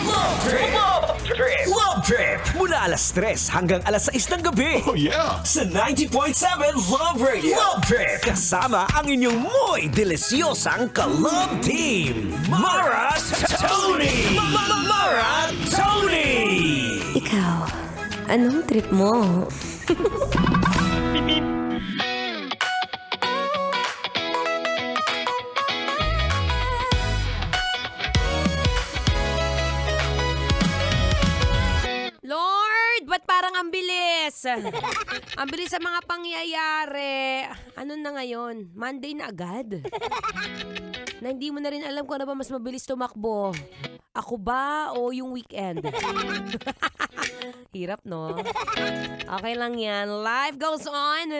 Love Trip! Love Trip! Mula alas 3 hanggang alas 6 ng gabi. Oh yeah! Sa 90.7 Love Radio. Love Trip! Kasama ang inyong muy delisyosang ka-love team. Mara Tony! Mara Tony! Ikaw, anong trip mo? Lord, ba't parang ang bilis? Ang bilis sa mga pangyayari. Ano na ngayon? Monday na agad? Na hindi mo na rin alam kung ano ba mas mabilis tumakbo. Ako ba o yung weekend? Hirap, no? Okay lang yan. Life goes on.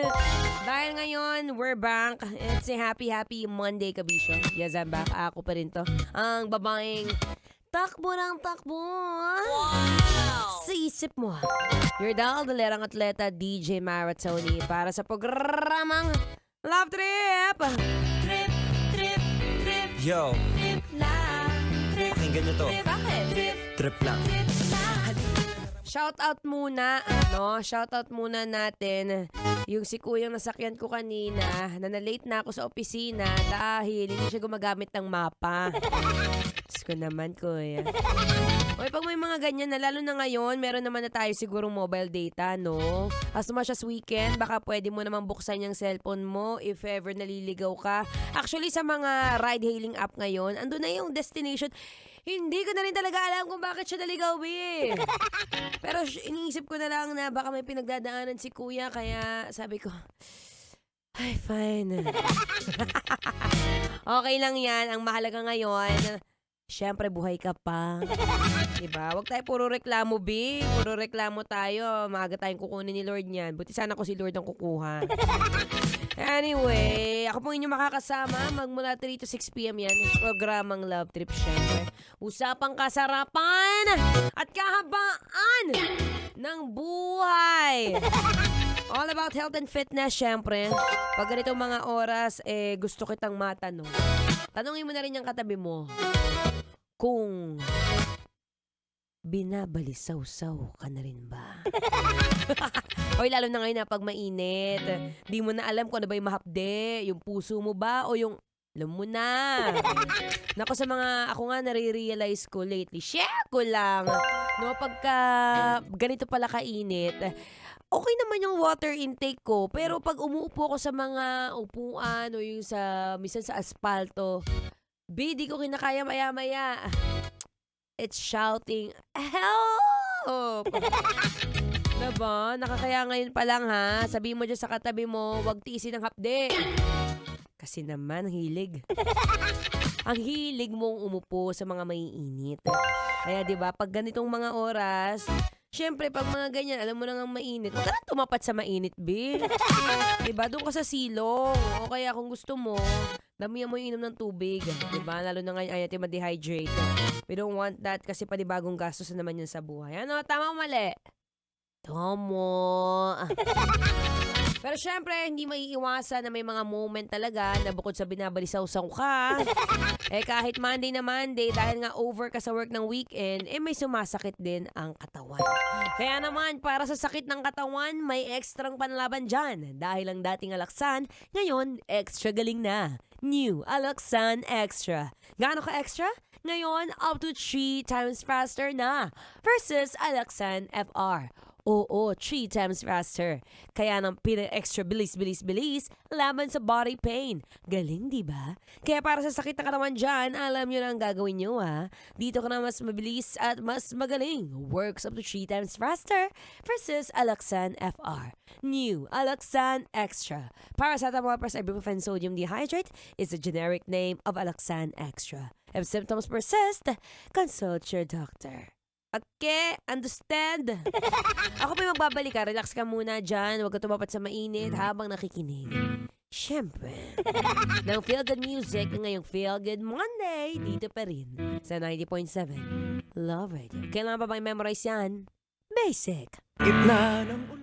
Dahil ngayon, we're back. It's a happy Monday, kabisyo. Yes, I'm back. Ako pa rin to. Ang babaeng takbo ng takbo. Wow! Sa isip mo. Your dalerang atleta, DJ Mara Tony, para sa programang Love Trip! Trip, trip, trip. Yo, Trip lang. Trip, pakinggan nyo to. trip. Bakit? Trip, Trip lang. trip lang. Shoutout muna, no? Shoutout muna natin yung si kuyang nasakyan ko kanina na na-late na ako sa opisina dahil hindi siya gumagamit ng mapa. Diyos ko naman, kuya. Oy, pag may mga ganyan na, lalo na ngayon, meron naman na tayo sigurong mobile data, no? As much as weekend, baka pwede mo naman buksan yung cellphone mo if ever naliligaw ka. Actually, sa mga ride-hailing app ngayon, andun na yung destination. Hindi ko na rin talaga alam kung bakit siya naligaw, eh. Pero iniisip ko na lang na baka may pinagdadaanan si kuya, kaya sabi ko, ay, fine. Okay lang yan. Ang mahalaga ngayon, syempre buhay ka pa. Diba? Huwag tayo puro reklamo, B. Puro reklamo tayo. Maaga tayong kukunin ni Lord niyan. Buti sana ko si Lord ang kukuha. Anyway, ako pong inyong makakasama magmula 3 to 6 p.m. yan. Programang Love Trip, syempre. Usapang kasarapan at kahabaan ng buhay. All about health and fitness, syempre. Pag ganitong mga oras, gusto kitang matanong. Tanungin mo na rin yung katabi mo kung binabalisaw-saw ka na rin ba? Hoy, lalo na ngayon na pag mainit. Di mo na alam kung ano ba yung mahapde. Yung puso mo ba o yung alam mo na. Nako, sa mga ako nga nare-realize ko lately, share ko lang. No, pagka ganito pala kainit, okay naman yung water intake ko. Pero pag umuupo ko sa mga upuan o yung minsan sa asfalto, di ko kinakaya maya-maya. It's shouting, help! Diba? Nakakaya ngayon pa lang, ha? Sabihin mo dyan sa katabi mo, wag tiisin ng hapde. Kasi naman, hilig. Ang hilig mong umupo sa mga maiinit. Kaya diba, pag ganitong mga oras, syempre, pag mga ganyan, alam mo na nga mainit, huwag ka na tumapat sa mainit, B. Diba? Doon ka sa silong. O kaya kung gusto mo, damihan mo yung inom ng tubig. Diba? Lalo na ngayon, ayaw ma-dehydrate. We don't want that kasi panibagong gastos na naman yan sa buhay. Ano? Tama o mali? Tama. Pero syempre, hindi maiiwasan na may mga moment talaga na bukod sa binabalisaw-saw ka, kahit Monday na Monday, dahil nga over ka sa work ng weekend, may sumasakit din ang katawan. Kaya naman, para sa sakit ng katawan, may ekstrang panlaban dyan. Dahil ang dating Alaxan, ngayon, extra galing na. New Alaxan Extra. Gaano ka extra? Ngayon, up to 3 times faster na versus Alaxan FR. Oo, 3 times faster. Kaya nang extra bilis laban sa body pain. Galing, di ba? Kaya para sa sakit ng katawan dyan, alam nyo na ang gagawin nyo, ha? Dito ka na mas mabilis at mas magaling. Works up to 3 times faster versus Alaxan FR. New Alaxan Extra. Paracetamol plus ibuprofen sodium dehydrate is the generic name of Alaxan Extra. If symptoms persist, consult your doctor. Okay, understand? Ako pa yung magbabalik, ha? Relax ka muna dyan. Huwag ka tumapat sa mainit habang nakikinig. Siyempre, ng Feel Good Music ngayong Feel Good Monday, dito pa rin sa 90.7 Love Radio. Kailangan pa bang memorize yan? Basic. Gitna ng